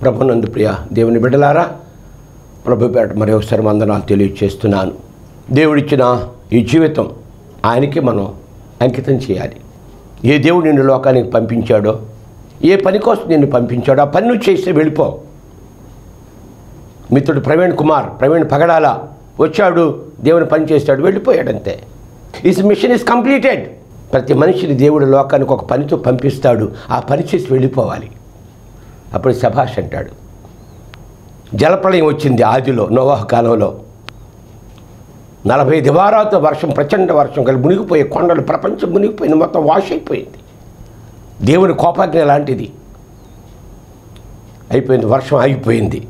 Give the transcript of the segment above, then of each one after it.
ప్రభునందు ప్రియ దేవుని బిడ్డలారా, ప్రభు పేట మరి ఒకసారి వందనాలు తెలియజేస్తున్నాను. దేవుడిచ్చిన ఈ జీవితం ఆయనకి మనం అంకితం చేయాలి. ఏ దేవుడు నిన్ను లోకానికి పంపించాడో, ఏ పని కోసం నిన్ను పంపించాడో ఆ పని నువ్వు చేస్తే వెళ్ళిపో. మిత్రుడు ప్రవీణ్ పగడాల వచ్చాడు, దేవుని పని చేస్తాడు, వెళ్ళిపోయాడంతే. His mission is completed. ప్రతి మనిషిని దేవుడు లోకానికి ఒక పనితో పంపిస్తాడు, ఆ పని చేసి వెళ్ళిపోవాలి. అప్పుడు శభాష్ అంటాడు. జలప్రళయం వచ్చింది ఆదిలో, నోవాహు కాలంలో 40 దివారాలతో వర్షం, ప్రచండ వర్షం కలిసి మునిగిపోయే కొండలు, ప్రపంచం మునిగిపోయింది, మొత్తం వాష్ అయిపోయింది. దేవుని కోపాగ్ని లాంటిది అయిపోయింది. వర్షం ఆగిపోయింది,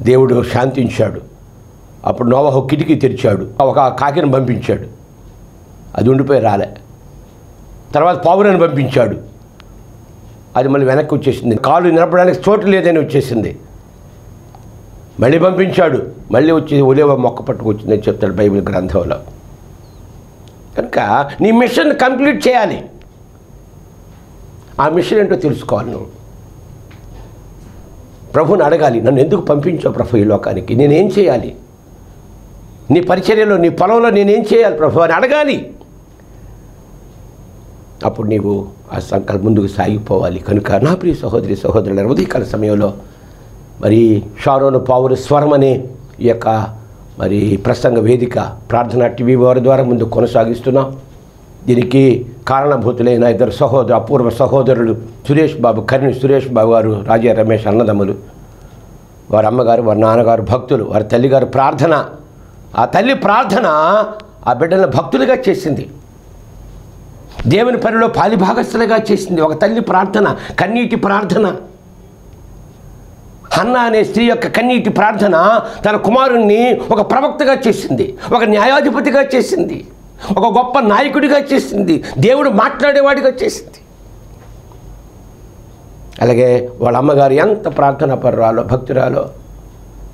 దేవుడు శాంతించాడు. అప్పుడు నోవాహు కిటికీ తెరిచాడు, ఒక కాకిని పంపించాడు, అది ఉండిపోయి రాలే. తర్వాత పావురాన్ని పంపించాడు, అది మళ్ళీ వెనక్కి వచ్చేసింది, కాళ్ళు నిలపడానికి చోటు లేదని వచ్చేసింది. మళ్ళీ పంపించాడు, మళ్ళీ వచ్చి ఒలేవ మొక్క పట్టుకొచ్చిందని చెప్తాడు బైబిల్ గ్రంథంలో. కనుక నీ మిషన్ కంప్లీట్ చేయాలి. ఆ మిషన్ ఏంటో తెలుసుకోవాలి. నువ్వు ప్రభుని అడగాలి, నన్ను ఎందుకు పంపించావు ప్రభు ఈ లోకానికి, నేనేం చేయాలి, నీ పరిచర్యలో నీ పొలంలో నేనేం చేయాలి ప్రభు అని అడగాలి. అప్పుడు నీవు ఆ సంకల్పం ముందుకు సాగిపోవాలి. కనుక నా ప్రియ సహోదరి సహోదరుల ఉదయకాల సమయంలో మరి షారోను పావురు స్వరం అనే ఈ యొక్క మరి ప్రసంగ వేదిక ప్రార్థన టీవీ వారి ద్వారా ముందు కొనసాగిస్తున్నాం. దీనికి కారణభూతులైన ఇద్దరు అపూర్వ సహోదరులు కర్ణి సురేష్ బాబు గారు, రాజా రమేష్ అన్నదమ్ములు, వారి అమ్మగారు, వారి నాన్నగారు భక్తులు, వారి తల్లిగారు ప్రార్థన. ఆ తల్లి ప్రార్థన ఆ బిడ్డలను భక్తులుగా చేసింది, దేవుని పనిలో పాలిభాగస్తులుగా చేసింది. ఒక తల్లి ప్రార్థన, కన్నీటి ప్రార్థన. హన్నా అనే స్త్రీ యొక్క కన్నీటి ప్రార్థన తన కుమారుణ్ణి ఒక ప్రవక్తగా చేసింది, ఒక న్యాయాధిపతిగా చేసింది, ఒక గొప్ప నాయకుడిగా చేసింది, దేవుడు మాట్లాడేవాడిగా చేసింది. అలాగే వాళ్ళ అమ్మగారు ఎంత ప్రార్థనా పరురాలో, భక్తురాలో.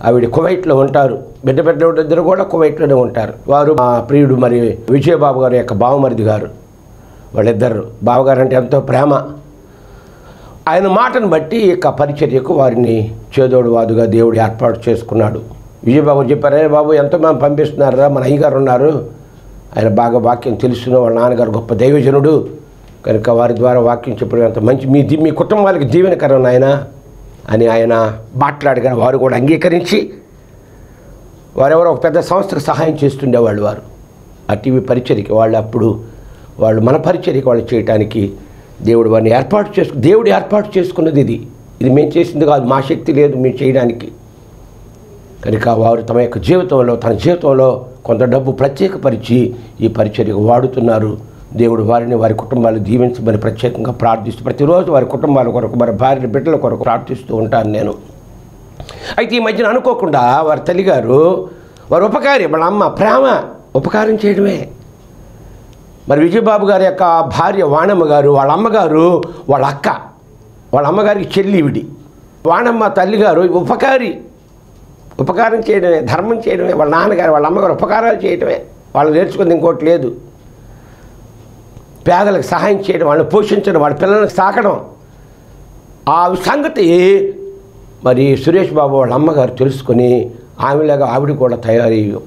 ఆవిడ కువైట్లో ఉంటారు, బిడ్డ కూడా కువైట్లోనే ఉంటారు. వారు మా ప్రియుడు మరి విజయబాబు గారు యొక్క బావమరిది గారు, వాళ్ళిద్దరు. బావగారు అంటే ఎంతో ప్రేమ. ఆయన మాటను బట్టి ఇక పరిచర్యకు వారిని చేదోడు వాదుగా దేవుడు ఏర్పాటు చేసుకున్నాడు. విజయబాబు చెప్పారు, బాబు ఎంతో మంది పంపిస్తున్నారా, మన అయ్యగారు ఉన్నారు, ఆయన బాగా వాక్యం తెలుసును, వాళ్ళ నాన్నగారు గొప్ప దైవజనుడు, కనుక వారి ద్వారా వాక్యం చెప్పడం ఎంత మంచి, మీ కుటుంబాలకు దీవెనకరం ఆయన అని ఆయన మాట్లాడగానే వారు కూడా అంగీకరించి వారెవరో ఒక పెద్ద సంస్థకు సహాయం చేస్తుండేవాళ్ళు. వారు ఆ టీవీ పరిచర్యకి వాళ్ళు మన పరిచర్యకి వాళ్ళు చేయటానికి దేవుడు వారిని దేవుడు ఏర్పాటు చేసుకున్నది. ఇది మేము చేసింది కాదు, మా శక్తి లేదు మేము చేయడానికి. కనుక వారు తన జీవితంలో కొంత డబ్బు ప్రత్యేకపరిచి ఈ పరిచర్యకు వాడుతున్నారు. దేవుడు వారిని, వారి కుటుంబాలు దీవించమని ప్రత్యేకంగా ప్రార్థిస్తూ ప్రతిరోజు వారి కుటుంబాల కొరకు, వారి భార్య బిడ్డల కొరకు ప్రార్థిస్తూ ఉంటాను నేను. అయితే ఈ మధ్యన అనుకోకుండా వారి తల్లిగారు, వారి ఉపకారి, వాళ్ళ అమ్మ ప్రేమ ఉపకారం చేయడమే. మరి విజయబాబు గారి యొక్క భార్య వాణమ్మ గారు, వాళ్ళ అమ్మగారు, వాళ్ళ అక్క, వాళ్ళ అమ్మగారికి చెల్లి ఇవిడి. వాణమ్మ తల్లిగారు ఉపకారం చేయడమే, ధర్మం చేయడమే. వాళ్ళ నాన్నగారు, వాళ్ళ అమ్మగారు ఉపకారాలు చేయడమే, వాళ్ళు నేర్చుకుంది ఇంకోటి లేదు. పేదలకు సహాయం చేయడం, వాళ్ళని పోషించడం, వాళ్ళ పిల్లలకు సాకడం. ఆ సంగతి మరి సురేష్ బాబు వాళ్ళ అమ్మగారు తెలుసుకొని ఆమెలాగా ఆవిడ కూడా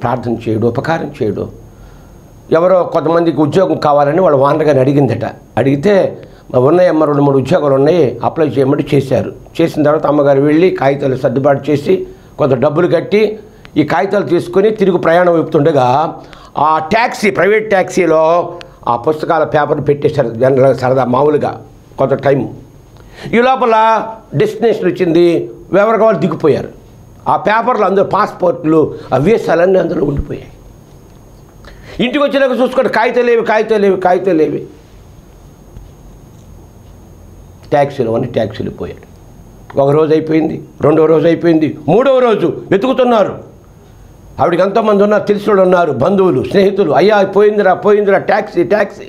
ప్రార్థన చేయడు, ఉపకారం చేయడు. ఎవరో కొంతమందికి ఉద్యోగం కావాలని వాళ్ళ వానగారిని అడిగిందట. అడిగితే ఉన్నాయమ్మ 2-3 ఉద్యోగాలు ఉన్నాయి, అప్లై చేయమంటే చేశారు. చేసిన తర్వాత అమ్మగారు వెళ్ళి కాగితాలు సర్దుబాటు చేసి కొంత డబ్బులు కట్టి ఈ కాగితాలు తీసుకొని తిరిగి ప్రయాణం వైపుతుండగా ఆ ప్రైవేట్ ట్యాక్సీలో ఆ పుస్తకాల పేపర్ పెట్టేశారు. జనరల్గా సరదా మామూలుగా కొంత టైం. ఈ లోపల డెస్టినేషన్ వచ్చింది, ఎవరికి వాళ్ళు దిగిపోయారు. ఆ పేపర్లు అందరూ పాస్పోర్ట్లు, ఆ వీసాలన్నీ అందులో ఉండిపోయాయి. ఇంటికి వచ్చినాక చూసుకోండి, కాగితాలేవి. ట్యాక్సీలు పోయాడు. ఒక రోజు అయిపోయింది, 2వ రోజు అయిపోయింది, 3వ రోజు వెతుకుతున్నారు. ఆవిడకి ఎంతోమంది ఉన్నారు, తెలిసిన వాళ్ళు ఉన్నారు, బంధువులు, స్నేహితులు. అయ్యా పోయిందిరా ట్యాక్సీ.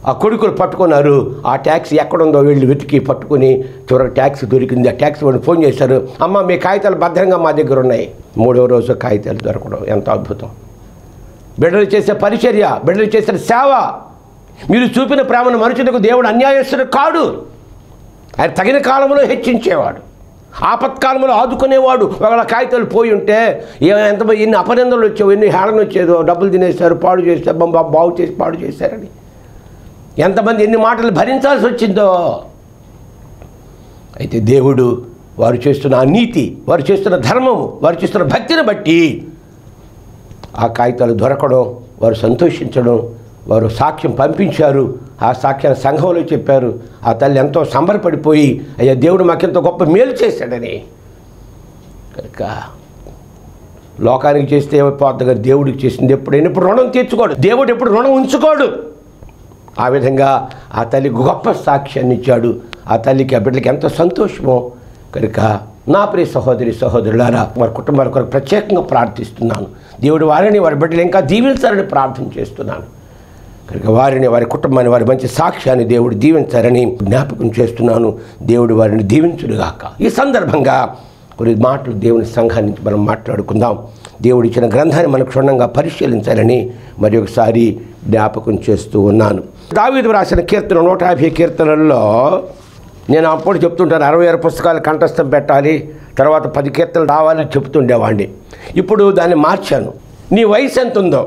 ఆ కొడుకులు పట్టుకున్నారు. ఆ ట్యాక్సీ ఎక్కడుందో వీళ్ళు వెతికి పట్టుకుని చివరికి ట్యాక్సీ దొరికింది. ఆ ట్యాక్సీ వాళ్ళు ఫోన్ చేశారు, అమ్మ మీ కాగితాలు భద్రంగా మా దగ్గర ఉన్నాయి. 3వ రోజు కాగితాలు దొరకడం ఎంత అద్భుతం. బిడ్డలు చేసే పరిచర్య, బిడ్డలు చేసే సేవ, మీరు చూపిన ప్రేమను మనుషులకు దేవుడు అన్యాయస్తుడు కాడు. ఆయన తగిన కాలంలో హెచ్చించేవాడు, ఆపత్కాలంలో ఆదుకునేవాడు. ఒకవేళ కాగితాలు పోయి ఉంటే ఎంతమంది ఎన్ని అపనిందలు వచ్చావు, ఎన్ని హేళన వచ్చేదో, డబ్బులు తినేశారు, పాడు చేశారు, బాగు చేసి పాడు చేశారని ఎంతమంది ఎన్ని మాటలు భరించాల్సి వచ్చిందో. అయితే దేవుడు వారు చేస్తున్న ఆ నీతి, వారు చేస్తున్న ధర్మము, వారు చేస్తున్న భక్తిని బట్టి ఆ కాగితాలు దొరకడం, వారు సంతోషించడం, వారు సాక్ష్యం పంపించారు. ఆ సాక్ష్యాన్ని సంఘంలో చెప్పారు. ఆ తల్లి ఎంతో సంబరపడిపోయి, అయ్యా దేవుడు మాకెంతో గొప్ప మేలు చేశాడని. కనుక లోకానికి చేస్తే ఏమైపోద్ది, కానీ దేవుడికి చేసింది ఎప్పుడైనా ఇప్పుడు రుణం తీర్చుకోడు, దేవుడు ఎప్పుడు రుణం ఉంచుకోడు. ఆ విధంగా ఆ తల్లికి గొప్ప సాక్ష్యాన్ని ఇచ్చాడు. ఆ తల్లికి, ఆ బిడ్డలకి ఎంతో సంతోషమో. కనుక నా ప్రియ సహోదరి సహోదరులారా, వారి కుటుంబాల కొరకు ప్రత్యేకంగా ప్రార్థిస్తున్నాను. దేవుడు వారిని, వారి బిడ్డలు ఇంకా దీవించాలని ప్రార్థన చేస్తున్నాను. కనుక వారిని, వారి కుటుంబాన్ని, వారి మంచి సాక్ష్యాన్ని దేవుడు దీవించారని జ్ఞాపకం చేస్తున్నాను. దేవుడు వారిని దీవించుడుగాక. ఈ సందర్భంగా కొన్ని మాటలు దేవుని సంఘాన్ని నుంచి మనం మాట్లాడుకుందాం. దేవుడు ఇచ్చిన గ్రంథాన్ని మనం క్షుణ్ణంగా పరిశీలించాలని మరి ఒకసారి జ్ఞాపకం చేస్తూ ఉన్నాను. దావీదు రాసిన కీర్తన 150 కీర్తనల్లో నేను అప్పుడు చెప్తుంటాను 66 పుస్తకాలు కంఠస్థం పెట్టాలి, తర్వాత 10 కీర్తనలు రావాలని చెప్తుండేవాడిని. ఇప్పుడు దాన్ని మార్చాను. నీ వయసు ఎంత ఉందో,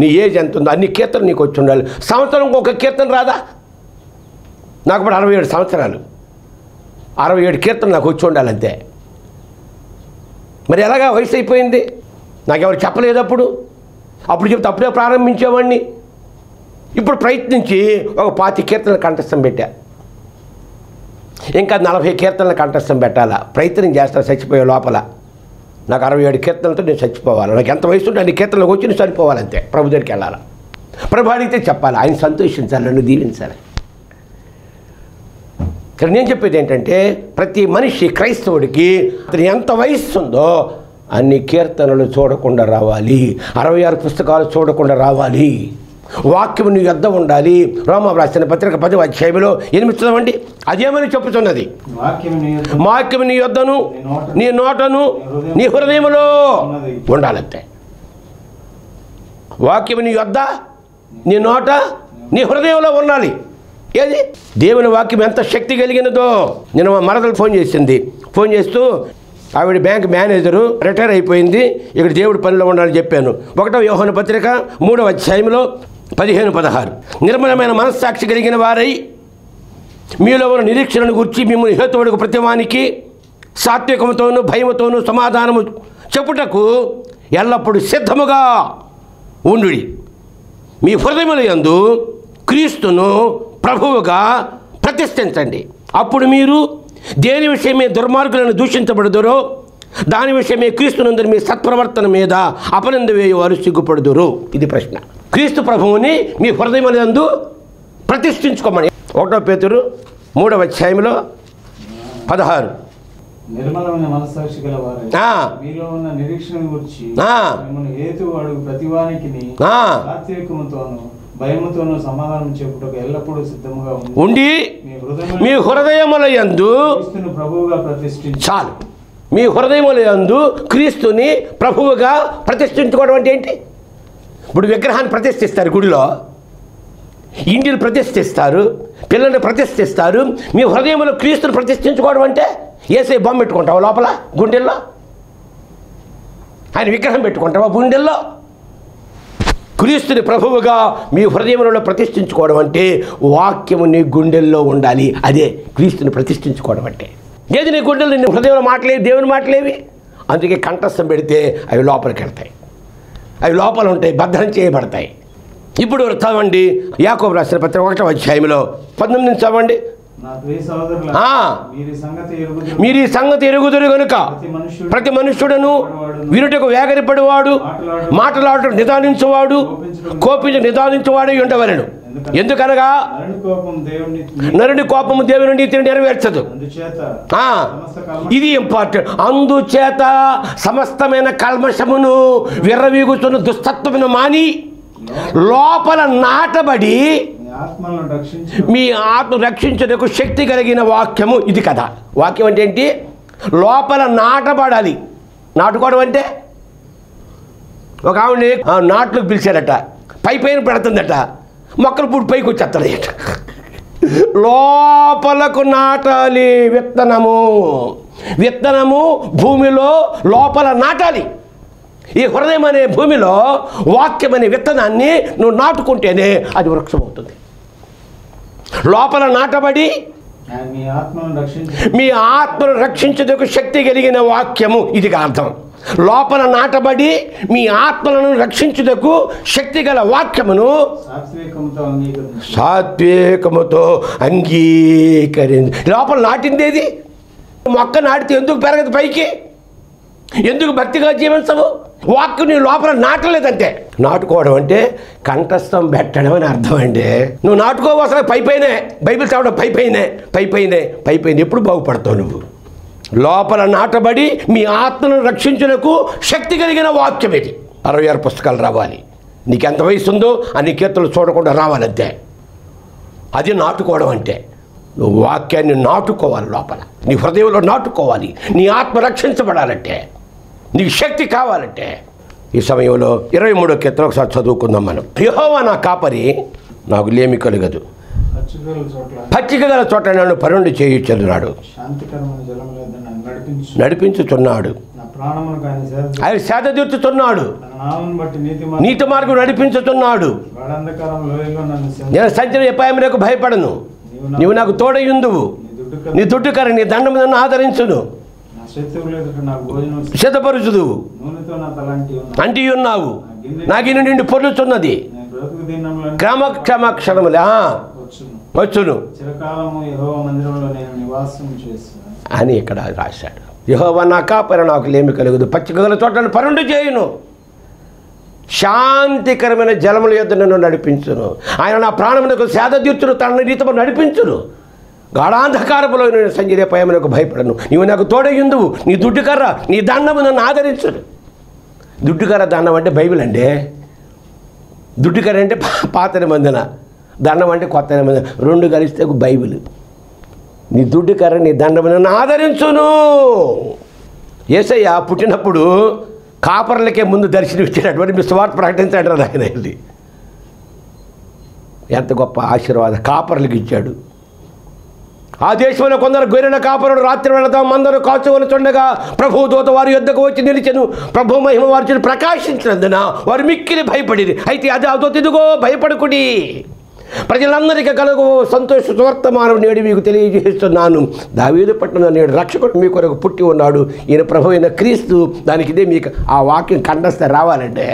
నీ ఏజ్ ఎంత ఉందో అన్ని కీర్తనలు నీకు వచ్చి ఉండాలి. సంవత్సరంకి ఒక కీర్తన రాదా? నాకు ఇప్పుడు 67 సంవత్సరాలు, 67 కీర్తనలు నాకు వచ్చి ఉండాలంతే. మరి ఎలాగా వయసు అయిపోయింది? నాకెవరు చెప్పలేదు. అప్పుడు చెప్తే అప్పుడే ప్రారంభించేవాడిని. ఇప్పుడు ప్రయత్నించి ఒక 50 కీర్తనలు కంఠస్థం పెట్టా. ఇంకా 40 కీర్తనలు కంఠస్థం పెట్టాలా, ప్రయత్నం చేస్తాను. చచ్చిపోయే లోపల నాకు 67 కీర్తనలతో నేను చచ్చిపోవాలి. నాకు ఎంత వయసు ఉంటే అన్ని కీర్తనలకు వచ్చి నేను చనిపోవాలంతే. ప్రభు దగ్గరికి వెళ్ళాలి, ప్రభు అడిగితే చెప్పాలి, ఆయన సంతోషించాలి, నన్ను దీవించాలి. ఇక్కడ నేను చెప్పేది ఏంటంటే, ప్రతి మనిషి క్రైస్తవుడికి అతను ఎంత వయస్సు ఉందో అన్ని కీర్తనలు చూడకుండా రావాలి, 66 పుస్తకాలు చూడకుండా రావాలి. వాక్యము నీ యొద్ద ఉండాలి. రోమా రాసిన పత్రిక 10వ అధ్యాయంలో 8 చదవండి. అదేమని చెప్పుతున్నది? వాక్యము నీ యొద్దను, నీ నోటను, నీ హృదయములో ఉండాలంతే. వాక్యము నీ యొద్ద, నీ నోట, నీ హృదయంలో ఉండాలి. ఏది? దేవుని వాక్యం ఎంత శక్తి కలిగినదో. నేను మా మరదలు ఫోన్ చేస్తూ ఆవిడ బ్యాంక్ మేనేజరు, రిటైర్ అయిపోయింది, ఇక్కడ దేవుడి పనిలో ఉండాలని చెప్పాను. 1వ యోహాను పత్రిక 3వ అధ్యాయంలో 15-16 నిర్మలమైన మనస్సాక్షి కలిగిన వారై మీలో ఉన్న నిరీక్షణను గురించి మిమ్మల్ని హేతువుడికి ప్రతివానికి సాత్వికముతోనూ భయముతోనూ సమాధానము చెప్పుటకు ఎల్లప్పుడూ సిద్ధముగా ఉండుడి. మీ హృదయముల యందు క్రీస్తును ప్రభువుగా ప్రతిష్ఠించండి. అప్పుడు మీరు దేని విషయమే దుర్మార్గులను దూషించబడుదురో దాని విషయమే క్రీస్తునందరి మీ సత్ప్రవర్తన మీద అపనింద వేయువారు సిగ్గుపడుదురు. ఇది ప్రశ్న. క్రీస్తు ప్రభువుని మీ హృదయముల యందు ప్రతిష్ఠించుకోమని 1వ పేతురు 3వ అధ్యాయంలో 16 నిర్మలమైన మనస్సాక్షి గల వారై మీలో ఉన్న నిరీక్షణ గురించి మిమ్మల్ని హేతువాడు ప్రతివానికి సాత్వికముతోను భయముతోను సమాధానం చెప్పుటకు ఎల్లప్పుడూ సిద్ధముగా ఉండి మీ హృదయముల యందు క్రీస్తును ప్రభువుగా ప్రతిష్ఠించు. చాలు. మీ హృదయముల యందు క్రీస్తుని ప్రభువుగా ప్రతిష్ఠించుకోవడం అంటే ఏంటి? ఇప్పుడు విగ్రహాన్ని ప్రతిష్ఠిస్తారు, గుడిలో ఇంటిని ప్రతిష్ఠిస్తారు, పిల్లల్ని ప్రతిష్ఠిస్తారు. మీ హృదయంలో క్రీస్తుని ప్రతిష్ఠించుకోవడం అంటే ఏసై బొమ్మ పెట్టుకుంటావా లోపల గుండెల్లో? ఆయన విగ్రహం పెట్టుకుంటావా గుండెల్లో? క్రీస్తుని ప్రభువుగా మీ హృదయంలో ప్రతిష్ఠించుకోవడం అంటే వాక్యము నీ గుండెల్లో ఉండాలి. అదే క్రీస్తుని ప్రతిష్ఠించుకోవడం అంటే. ఏది నీ గుండెల్లో, నీ హృదయంలో మాటలేవి, దేవుని మాటలేవి. అందుకే కంఠస్థం పెడితే అవి లోపలికి వెళ్తాయి, అవి లోపల ఉంటాయి, భద్రం చేయబడతాయి. ఇప్పుడు చదవండి యాకోబు రాసిన పత్రిక 1వ అధ్యాయంలో 19 చదవండి. మీరు ఈ సంగతి ఎరుగుదురు గనుక ప్రతి మనుష్యుడను వినుటకు వేగరిపడివాడు, మాట్లాడుట నిదానించువాడు, కోపించి నిదానించువాడు ఉండవలెను. ఎందుకనగా నరుని కోపము దేవుని నీతిని నెరవేర్చదు. ఇది ఇంపార్టెంట్. అందుచేత సమస్తమైన కల్మషమును విర్రవీగుతున్న దుస్తత్వమును మాని లోపల నాటబడి మీ ఆత్మ రక్షించుటకు శక్తి కలిగిన వాక్యము ఇది కదా. వాక్యం అంటే ఏంటి? లోపల నాటబడాలి. నాటుకోవడం అంటే ఒక ఆవిడని నాట్లకు పిలిచారట, పైన పెడుతుందట, మొక్కలు పూడి పైకి వచ్చేస్తాడట. లోపలకు నాటాలి. విత్తనము భూమిలో లోపల నాటాలి. ఈ హృదయం అనే భూమిలో వాక్యం అనే విత్తనాన్ని నువ్వు నాటుకుంటేనే అది వృక్షం అవుతుంది. లోపల నాటబడి మీ ఆత్మను రక్షించుటకు శక్తి కలిగిన వాక్యము, ఇది అర్థం. లోపల నాటబడి మీ ఆత్మలను రక్షించుటకు శక్తి గల వాక్యమును సాత్వికముతో అంగీకరించి. లోపల నాటిందేది? మొక్క నాటితే ఎందుకు పెరగదు పైకి? ఎందుకు భక్తిగా జీవించవు? వాక్యం నీ లోపల నాటలేదంటే. నాటుకోవడం అంటే కంఠస్థం పెట్టడం అని అర్థం అండి. నువ్వు నాటుకోవు అసలు పైపైనే బైబిల్ చదవడం, పైపైనే ఎప్పుడు బాగుపడతావు నువ్వు? లోపల నాటబడి మీ ఆత్మను రక్షించుటకు శక్తి కలిగిన వాక్యం ఇది. 66 పుస్తకాలు రావాలి. నీకు ఎంత వయసు ఉందో అన్ని కీర్తనలు చూడకుండా రావాలంతే. అది నాటుకోవడం అంటే. నువ్వు వాక్యాన్ని నాటుకోవాలి, లోపల నీ హృదయంలో నాటుకోవాలి. నీ ఆత్మ రక్షించబడాలంటే, నీకు శక్తి కావాలంటే. ఈ సమయంలో 23వ కీర్తన ఒకసారి చదువుకుందాం మనం. యెహోవా నా కాపరి, నాకు లేమి కలుగదు. పచ్చిక గల చోట నన్ను పరుండి చేయుచున్నాడు. నడిపించుచున్నాడు. ఆయన సేద తీర్చుతున్నాడు. నీతి మార్గం నడిపించుతున్నాడు. నేను సంచలన అపాయములకు భయపడను. నీవు నాకు తోడయుందువు. నీ దుడ్డుకర నీ దండము నన్ను ఆదరించును. సిద్ధపరుచుదు అంటి ఉన్నావు. నాగిన నిండి పొర్లుచున్నది. క్రమక్షమక్షరములే వచ్చును అని ఇక్కడ రాశాడు. యెహోవా నా కాపరి, నాకు లేమి కలుగదు. పచ్చిక గల చోట్లను పరుండు చేయును. శాంతికరమైన జలముల యొద్ద నన్ను నడిపించును. ఆయన నా ప్రాణమునకు సేద తీర్చును. తన రీతిలో నడిపించును. గాఢాంధకారములో నేను సంజయ భయమునకు భయపడను. నీవు నాకు తోడయుందువు. నీ దుడ్డుకర్ర నీ దండము నన్ను ఆదరించును. దుడ్డుకర్ర దండం అంటే బైబిల్ అండి. దుడ్డుకర్ర అంటే పాత నిబంధన, దండం అంటే కొత్త నిబంధన. రెండు కలిస్తే బైబిల్. నీ దుడ్డుకర్ర నీ దండము నన్ను ఆదరించును. యేసయ్య పుట్టినప్పుడు కాపర్లకే ముందు దర్శనం ఇచ్చినటువంటి మీ సువార్త ప్రకటించాడు ఆయన వెళ్ళి. ఎంత గొప్ప ఆశీర్వాదం కాపర్లకు ఇచ్చాడు. ఆ దేశంలో కొందరు గొర్రెల కాపరుడు రాత్రి వెళదాం అందరూ కాచుకొనుచుండగా ప్రభు దూత వారి యొద్దకు వచ్చి నిలిచెను. ప్రభు మహిమ వారిని ప్రకాశించినందున వారు మిక్కిలి భయపడిరి. అయితే అది అదొక ఇదిగో భయపడకుడి, ప్రజలందరికీ కలుగు సంతోష సువర్తమానం నేడు మీకు తెలియజేస్తున్నాను. దావీదు పట్టణంలో నేడు రక్షకుడు మీ కొరకు పుట్టి ఉన్నాడు. ఈయన ప్రభు అయిన క్రీస్తు. దానికి ఇదే మీకు ఆ వాక్యం కంఠస్థ రావాలంటే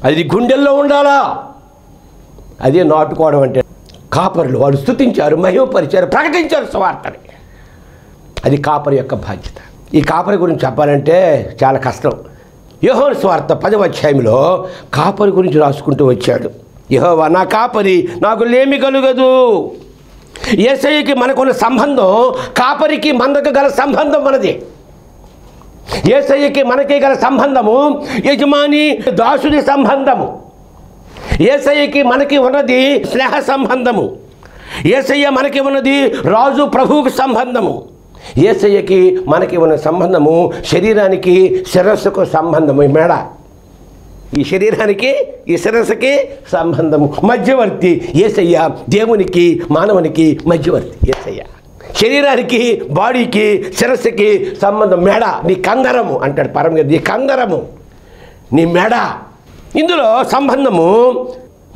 అది గుండెల్లో ఉండాలా. అదే నాటుకోవడం అంటే. కాపరులు వారు స్తుతించారు, మహిమపరిచారు, ప్రకటించారు సువార్తని. అది కాపరి యొక్క బాధ్యత. ఈ కాపరి గురించి చెప్పాలంటే చాలా కష్టం. యోహాను సువార్త 10వ అధ్యాయంలో కాపరి గురించి రాసుకుంటూ వచ్చాడు. యెహోవా నా కాపరి, నాకు లేమి కలుగదు. యేసయ్యకి మనకున్న సంబంధం కాపరికి మనకు గల సంబంధం మనది. యేసయ్యకి మనకి గల సంబంధము యజమాని దాసుని సంబంధము. యేసయ్యకి మనకి ఉన్నది స్నేహ సంబంధము. యేసయ్య మనకి ఉన్నది రాజు ప్రభువుకు సంబంధము. యేసయ్యకి మనకి ఉన్న సంబంధము శరీరానికి శిరస్సుకు సంబంధము. ఈ మేడ ఈ శరీరానికి ఈ శిరస్సుకి సంబంధము. మధ్యవర్తి యేసయ్య. దేవునికి మానవునికి మధ్యవర్తి యేసయ్య. శరీరానికి బాడీకి శిరస్సుకి సంబంధం మేడ. నీ కందరము అంటాడు పరమ. నీ కందరము నీ మెడ. ఇందులో సంబంధము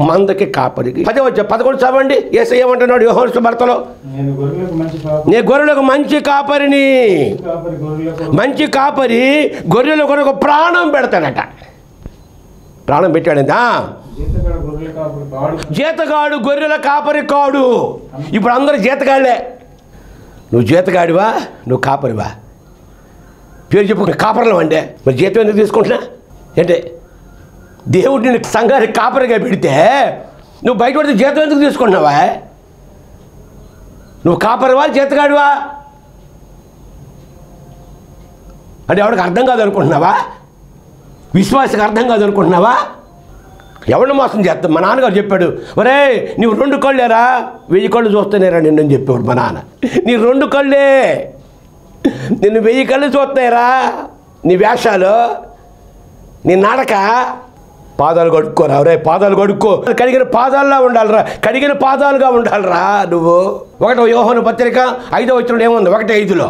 మందకి కాపరికి. 11 చదవండి. యేసయ్య ఏమంటున్నాడు యోహాను సువార్తలో? నేను గొర్రెలకు మంచి కాపరిని. మంచి కాపరి గొర్రెల కొరకు ప్రాణం పెడతాడట. ప్రాణం పెట్టాడంతా. జీతగాడు గొర్రెల కాపరి కాడు. ఇప్పుడు అందరూ జీతగాళ్లే. నువ్వు జీతగాడివా? నువ్వు కాపరివా? పేరు చెప్పు. కాపర్లం అంటే మరి జీతం ఎందుకు తీసుకుంటున్నా అంటే దేవుడు నిన్ను సంఘానికి కాపరిగా పెడితే నువ్వు బయట పడితే జీతం ఎందుకు తీసుకుంటున్నావా? నువ్వు కాపరివా జీతగాడివా అంటే ఎవరికి అర్థం కాదు అనుకుంటున్నావా? విశ్వాసకు అర్థం కాదు అనుకుంటున్నావా? ఎవరిని మోసం చేస్తాం? మా నాన్నగారు చెప్పాడు, ఒరే నువ్వు 2 కళ్ళేరా, 1000 కళ్ళు చూస్తేనేరా నిన్నని చెప్పాడు మా నాన్న. నీ 2 కళ్ళే, నిన్ను 1000 కళ్ళు చూస్తాయిరా. నీ వేషాలు, నీ నడక, పాదాలు కడుక్కోరా, రే పాదాలు కడుక్కో. కడిగిన పాదాల్లా ఉండాలిరా, కడిగిన పాదాలుగా ఉండాలిరా నువ్వు. 1 యోహాను పత్రిక 5వ వచనం ఏముంది? 1:5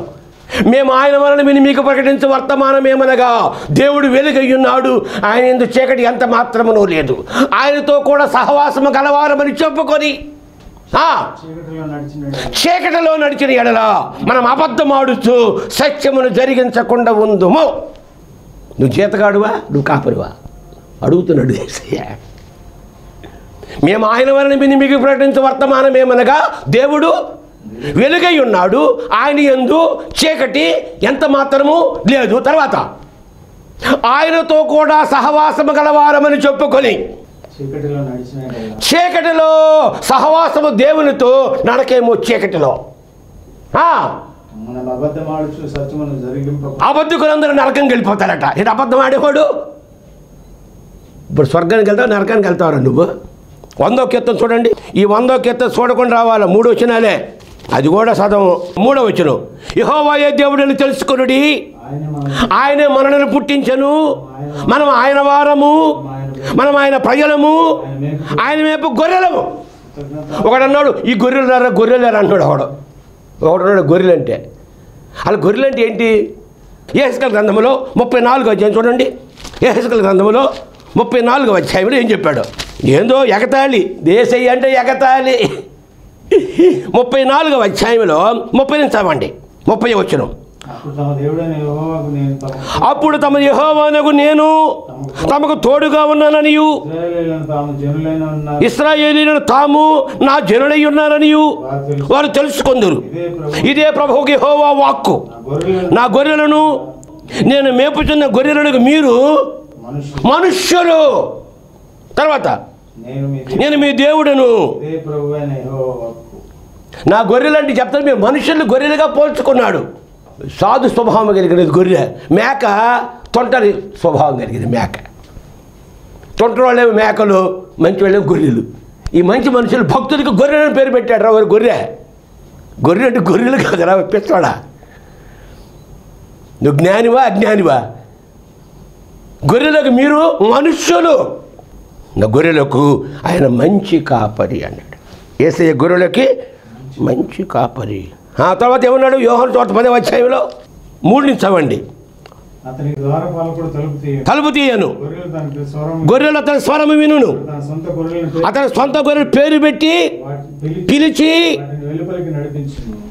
మేము ఆయన వలన విని మీకు ప్రకటించే వర్తమానమేమనగా దేవుడు వెలుగయ్యున్నాడు, ఆయన యందు చీకటి ఎంత మాత్రమునూ లేదు, ఆయనతో కూడా సహవాసము గలవారమని చెప్పుకొని చీకటిలో నడిచిన ఎడల మనం అబద్ధమాడుతూ సత్యమును జరిగించకుండా ఉందుము. నువ్వు జీతగాడువా, నువ్వు కాపరివా అడుగుతున్నాడు యేసయ్య. మేము ఆయన వలన విని మీకు ప్రకటించే వర్తమానమేమనగా దేవుడు వెలుగై ఉన్నాడు, ఆయన యందు చీకటి ఎంత మాత్రము లేదు. తర్వాత ఆయనతో కూడా సహవాసము గలవారమని చెప్పుకొని చీకటిలో సహవాసము దేవునితో నడకేమో చీకటిలో. అబద్ధకులందరూ నరకం వెళ్ళిపోతారట. ఇది అబద్ధం ఆడేవాడు ఇప్పుడు స్వర్గానికి వెళ్తావు, నరకానికి వెళ్తావురా నువ్వు. 100వ కీర్తన చూడండి. ఈ 100వ కీర్తన చూడకుండా రావాలి. 3 వచనాలే, అది కూడా చదవం. 3వ వచనం, యెహోవాయే దేవుడని తెలుసుకొనుడి, ఆయనే మనలను పుట్టించను, మనం ఆయన వారము, మనం ఆయన ప్రజలము, ఆయన మేపు గొర్రెలము. ఒకడన్నాడు ఈ గొర్రెలు గొర్రెలేరా అన్నాడు. ఒకడున్నాడు గొర్రెలు అంటే. అలా గొర్రెలు అంటే ఏంటి? యెహెజ్కేలు గ్రంథంలో 34వ అధ్యాయం చూడండి. యెహెజ్కేలు గ్రంథంలో 34వ అధ్యాయంలో ఏం చెప్పాడు? ఏందో ఎగతాళి, యేసయ్య అంటే ఎగతాళి. 34వ అధ్యాయంలో 30 చదవండి. 30వ వచనం, అప్పుడు తమ యెహోవానగు నేను తమకు తోడుగా ఉన్నాననియు, ఇశ్రాయేలీయులను తాము నా జనులై ఉన్నారనియు వారు తెలుసుకొందురు. ఇదే ప్రభువుకి యెహోవా వాక్కు. నా గొర్రెలను నేను మేపుచున్న గొర్రెలకు మీరు మనుష్యులు. తర్వాత నేను మీ దేవుడును. నా గొర్రెలంటే చెప్తాను, మీరు మనుషులు గొర్రెలుగా పోల్చుకున్నాడు. సాధు స్వభావం కలిగినది గొర్రె. మేక తొంటరి స్వభావం కలిగింది మేక. తొంటరి వాళ్ళేమో మేకలు, మంచి వాళ్ళేమో గొర్రెలు. ఈ మంచి మనుషులు భక్తుడికి గొర్రెలను పేరు పెట్టాడు రా. వారు గొర్రె. గొర్రె అంటే గొర్రెలు కాదురా, పిచ్చోడా. నువ్వు జ్ఞానివా అజ్ఞానివా? గొర్రెలకు మీరు మనుష్యులు. నా గొర్రెలకు ఆయన మంచి కాపరి అన్నాడు. యేసయ్య గొర్రెలకి మంచి కాపరి. తర్వాత ఏమన్నాడు? యోహాను 10వ అధ్యాయంలో 3 నుంచి చదవండి. తలుపు తీయను, గొర్రెలు అతని స్వరము వినును, అతని సొంత గొర్రెలు పేరు పెట్టి పిలిచి.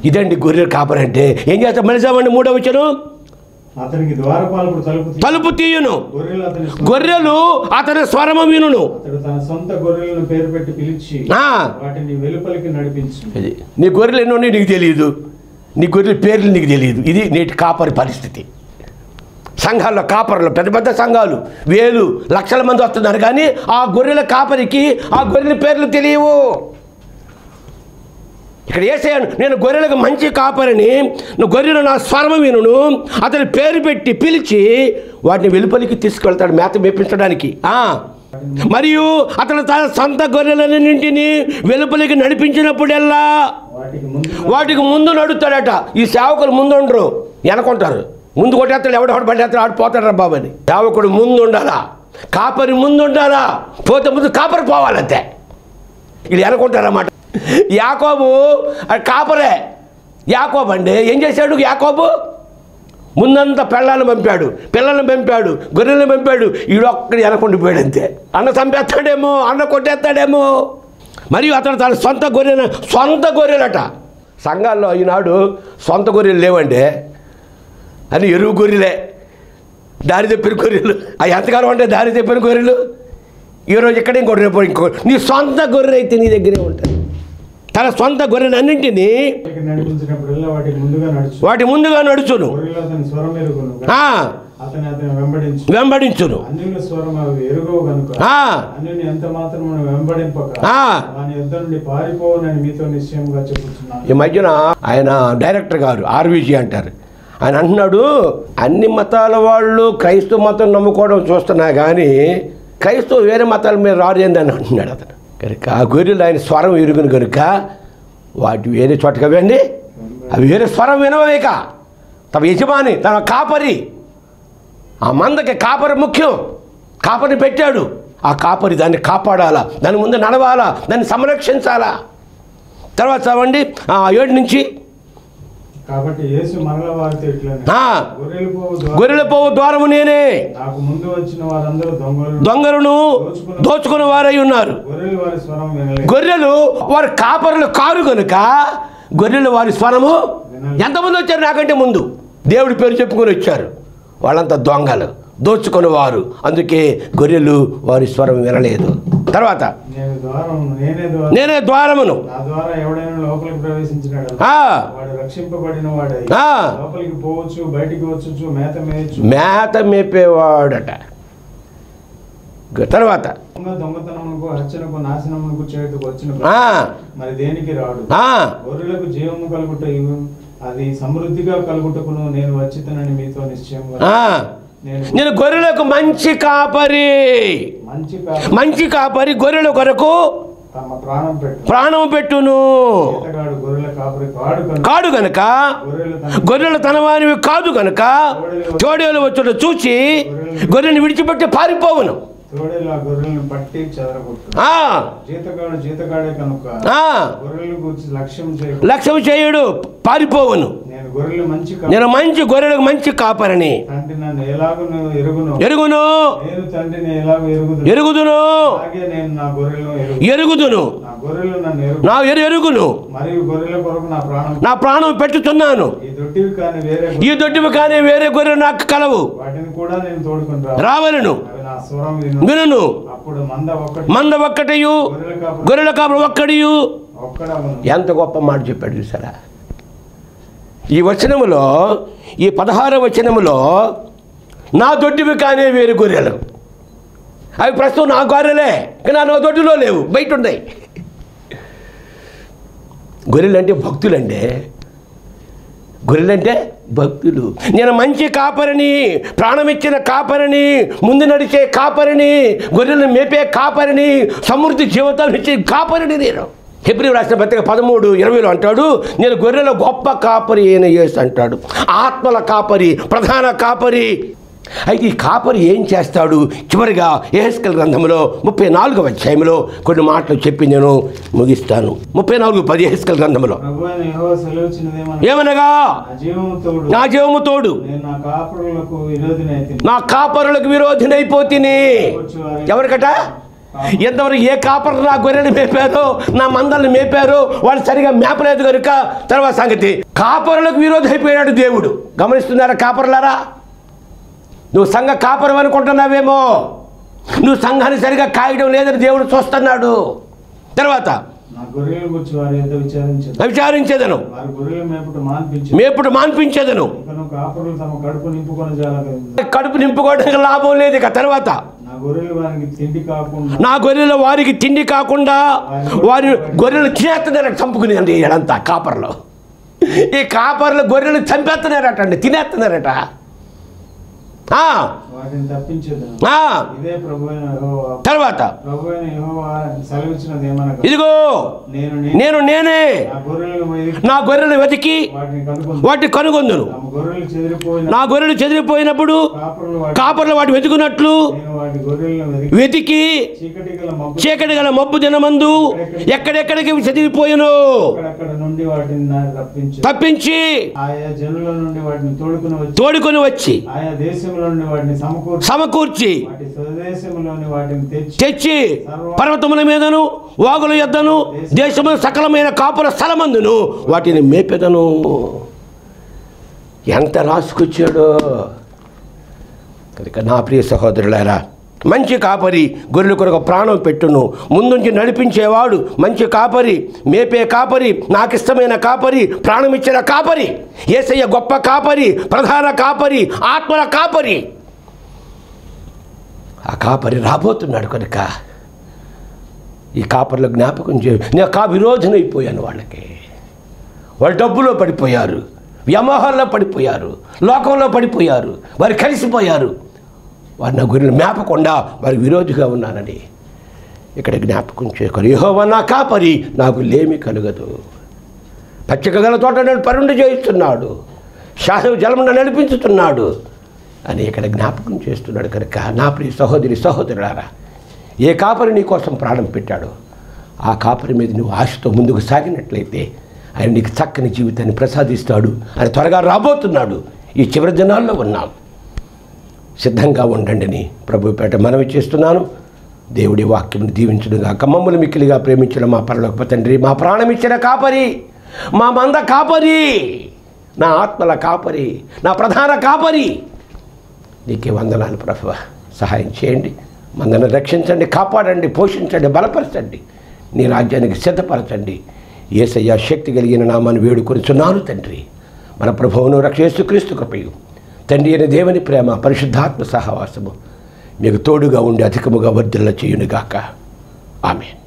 ఇదండి గొర్రెల కాపరి అంటే. ఏం చేస్తా మళ్ళీ చదవండి. 3వ వచనం, తలుపు తీయును, గొర్రెలు అతని స్వరము వినును. నీ గొర్రెలు ఎన్నో నీకు తెలియదు, నీ గొర్రెల పేర్లు నీకు తెలియదు. ఇది నేటి కాపరి పరిస్థితి. సంఘాల్లో కాపరులు, పెద్ద పెద్ద సంఘాలు, వేలు లక్షల మంది వస్తున్నారు, కానీ ఆ గొర్రెల కాపరికి ఆ గొర్రెల పేర్లు తెలియవు. ఇక్కడ యేసయ్య నేను గొర్రెలకు మంచి కాపరిని, గొర్రెలు నా స్వరము వినును, అతని పేరు పెట్టి పిలిచి వాటిని వెలుపలికి తీసుకెళ్తాడు మేత మేపించడానికి. మరియు అతను తన సొంత గొర్రెలన్నింటినీ వెలుపలికి నడిపించినప్పుడల్లా వాటికి ముందు నడుస్తాడట. ఈ సేవకులు ముందు ఉండరు, వెనకుంటారు. ముందు కొట్టేస్తాడు, ఎవడెవడు పట్టేస్తాడు, ఆడిపోతాడు రా బాబు అని. సేవకుడు ముందు ఉండాలా, కాపరి ముందు ఉండాలా, పోతే ముందు కాపరి పోవాలంతే. వీళ్ళు వెనకుంటారన్నమాట. యాకోబు కాపరే. యాకోబు అండి ఏం చేశాడు? యాకోబు ముందంతా పిల్లలను పంపాడు, గొర్రెలను పంపాడు. ఈడొక్కడు వెనకుండిపోయాడు అంతే. అన్న చంపేస్తాడేమో, అన్న కొట్టేస్తాడేమో. మరియు అతను తన సొంత గొర్రెలట. సంఘాల్లో ఈనాడు సొంత గొర్రెలు లేవండి, అని ఎరువు గొర్రెలే, దారి తెప్పిన గొర్రెలు. అవి ఎంతకాలం అంటే దారి తెప్పిన గొర్రెలు. ఈరోజు ఇక్కడ ఇంకోటి, రేపు ఇంకోటి. నీ సొంత గొర్రె అయితే నీ దగ్గరే ఉంటుంది. తన సొంత గొర్రెని అన్నింటినీ వాటి ముందుగా నడుచును, వెంబడించును. ఈ మధ్యన ఆయన డైరెక్టర్ గారు ఆర్వీజీ అంటారు, ఆయన అంటున్నాడు, అన్ని మతాల వాళ్ళు క్రైస్తవ మతం నమ్ముకోవడం చూస్తున్నా కానీ క్రైస్తవ వేరే మతాల మీద రారేందని అంటున్నాడు అతను. కనుక ఆ గొర్రెలు ఆయన స్వరం ఎరుగును కనుక వాటి వేరే చోటకి వెళ్ళండి, అవి వేరే స్వరం వినవేక. తమ యజమాని, తన కాపరి, ఆ మందకి కాపరి ముఖ్యం. కాపరిని పెట్టాడు, ఆ కాపరి దాన్ని కాపాడాలా, దాని ముందు నడవాలా, దాన్ని సంరక్షించాలా. తర్వాత చదవండి 7 నుంచి. కాబట్టి యేసు మరలా వారితో ఇట్లనే, గొర్రెల పోవు ద్వారము నేనే, నాకు ముందు వచ్చిన వారందరూ దొంగలను దోచుకుని వారై ఉన్నారు. గొర్రెలు వారి స్వరం వినలేదు. గొర్రెలు వారి కాపరులు కారు కనుక గొర్రెలు వారి స్వరము ఎంతమంది వచ్చారు నాకంటే ముందు దేవుడి పేరు చెప్పుకొని వచ్చారు. వాళ్ళంతా దొంగలు, దోచుకొని వారు, అందుకే గొర్రెలు వారి స్వరం వినలేదు. తర్వాత నేనే ద్వారమును, నా ద్వారా ఎవడైనా లోపలికి ప్రవేశించినాడు వాడు రక్షింపబడిన వాడై లోపలికి పోవచ్చు, బయటికి వచ్చుచు మేత మేయచ్చు. మేత మేపేవాడట. తర్వాత దొంగతనమునకు, హత్యనకు, నాశనమునకు చేయుటకు వచ్చిన మరి దేనికి రాడు. గొర్రెలకు జీవము కలుగుటయు అది సమృద్ధిగా కలుగుటకును నేను వచ్చితనని మీతో నిశ్చయంగా. నేను గొర్రెలకు మంచి కాపరి గొర్రెల కొరకు ప్రాణం పెట్టును. కాడు గనుక గొర్రెల తనవానివి కాదు గనుక తోడేలు వచ్చుట చూచి గొర్రెని విడిచిపెట్టి పారిపోవును. గొర్రెలను పట్టి జీతగాడే కనుక లక్ష్యం చేయుడు, పారిపోవును. నేను మంచి గొర్రెలకు మంచి కాపరిని, ఎరుగుదును నా ప్రాణం పెట్టుతున్నాను. ఈ దొడ్డివి కానీ వేరే గొర్రెలు నాకు కలవు, రావలను వినును. మంద ఒక్కటియు గొర్రెల కాపరి ఒక్కడియు. ఎంత గొప్ప మాట చెప్పాడు చూసారా. ఈ వచనములో, ఈ 16వ వచనములో నా దొడ్డివి కానీ వేరే గొర్రెలు, అవి ప్రస్తుతం నా గొర్రెలే కానీ నా దొడ్డిలో లేవు, బయట ఉన్నాయి. గొర్రెలు అంటే భక్తులండి, గొర్రెలంటే భక్తులు. నేను మంచి కాపరిని, ప్రాణమిచ్చిన కాపరిని, ముందు నడిచే కాపరిని, గొర్రెలను మేపే కాపరిని, సమృద్ధి జీవితాన్ని ఇచ్చే కాపరిని నేను. హెబ్రీయులకు రాసిన పత్రిక 13:20 అంటాడు, నేను గొర్రెల గొప్ప కాపరి అయిన యేసు అంటాడు. ఆత్మల కాపరి, ప్రధాన కాపరి. అయితే ఈ కాపరి ఏం చేస్తాడు? చివరిగా యెహెజ్కేలు గ్రంథంలో 34వ అధ్యాయంలో కొన్ని మాటలు చెప్పి నేను ముగిస్తాను. 34:10 యెహెజ్కేలు గ్రంథంలో ఏమనగా, నా జీవము తోడు నా కాపరులకు విరోధినైపోతిని. ఎవరికట? ఎంతవరకు ఏ కాపరు నా గొర్రెలు మేపారో, నా మందల్ని మేపారో వాళ్ళు సరిగా మేపలేదు కనుక తర్వాత సంగతి. కాపరులకు విరోధి అయిపోయాడు దేవుడు. గమనిస్తున్నారా కాపరులారా? నువ్వు సంఘ కాపరం అనుకుంటున్నావేమో, నువ్వు సంఘాన్ని సరిగా కాయడం లేదని దేవుడు చూస్తున్నాడు. తర్వాత విచారించేదను, మేపుడు మాన్పించేదను. కడుపు నింపుకోవడానికి లాభం లేదు. ఇక తర్వాత నా గొర్రెలు వారికి తిండి కాకుండా వారి గొర్రెలు తినేస్తున్నారట, చంపుకునేది ఎడంతా కాపర్లు. ఈ కాపర్లు గొర్రెలు చంపేస్తున్నారట అండి, తినేస్తున్నారట. తర్వాత ఇదిగో నేనే నా గొర్రెలు వెతికి వాటిని కనుగొందును. నా గొర్రెలు చెదిరిపోయినప్పుడు కాపర్లు వాటి వెతుకున్నట్లు వెతికి చీకటి గల మబ్బు దినమందు ఎక్కడెక్కడికి చెదిరిపోయినో తప్పించి తోడుకొని వచ్చి సమకూర్చి తెచ్చి పర్వతముల మీదను వాగుల యొద్దను దేశము సకలమైన కాపుల స్థలమందును వాటిని మేపెదను. ఎంత రాసుకొచ్చాడో. కనుక నా ప్రియ సహోదరులారా, మంచి కాపరి గొర్రెల కొరకు ప్రాణం పెట్టును. ముందుంచి నడిపించేవాడు మంచి కాపరి, మేపే కాపరి, నాకు ఇష్టమైన కాపరి, ప్రాణమిచ్చిన కాపరి, యేసయ్య గొప్ప కాపరి, ప్రధాన కాపరి, ఆత్మల కాపరి. ఆ కాపరి రాబోతున్నాడు కనుక ఈ కాపర్ల జ్ఞాపకం నేను విరోధనైపోయాను. వాళ్ళు డబ్బులో పడిపోయారు, వ్యామోహాల్లో పడిపోయారు, లోకంలో పడిపోయారు, వారు కలిసిపోయారు. వారు నా గొర్రెలు మేపకుండా వారి విరోధిగా ఉన్నానని ఇక్కడ జ్ఞాపకం చేసుకొని, యెహోవా నా కాపరి, నాకు లేమి కలుగదు. పచ్చిక గల తోట నేను పరుండి చేయిస్తున్నాడు, శాసన జలమును నడిపించుతున్నాడు అని ఇక్కడ జ్ఞాపకం చేస్తున్నాడు. కనుక నా ప్రియ సహోదరి సహోదరులారా, ఏ కాపరి నీ కోసం ప్రాణం పెట్టాడో ఆ కాపరి మీద నువ్వు ఆశతో ముందుకు సాగినట్లయితే ఆయన నీకు చక్కని జీవితాన్ని ప్రసాదిస్తాడు. ఆయన త్వరగా రాబోతున్నాడు. ఈ చివరి దినాల్లో ఉన్నాం. సిద్ధంగా ఉండండి అని ప్రభుపేట మనవి చేస్తున్నాను. దేవుడి వాక్యం దీవించుడుగాక. మమ్మల్ని మిక్కిలిగా ప్రేమించిన మా పరలోకపు తండ్రి, మా ప్రాణమిచ్చిన కాపరి, మా మంద కాపరి, నా ఆత్మల కాపరి, నా ప్రధాన కాపరి, నీకే వందనాలు ప్రభువా. సహాయం చేయండి, మందను రక్షించండి, కాపాడండి, పోషించండి, బలపరచండి, నీ రాజ్యానికి సిద్ధపరచండి. యేసయ్య శక్తి కలిగిన నామాన్ని వేడుకొనిచున్నాను తండ్రి. మన ప్రభువును యేసుక్రీస్తు కృపయు, తండ్రి అయిన దేవుని ప్రేమ, పరిశుద్ధాత్మ సహవాసము మీకు తోడుగా ఉండి అధికముగా వర్ధిల్ల చేయునుగాక. ఆమేన్.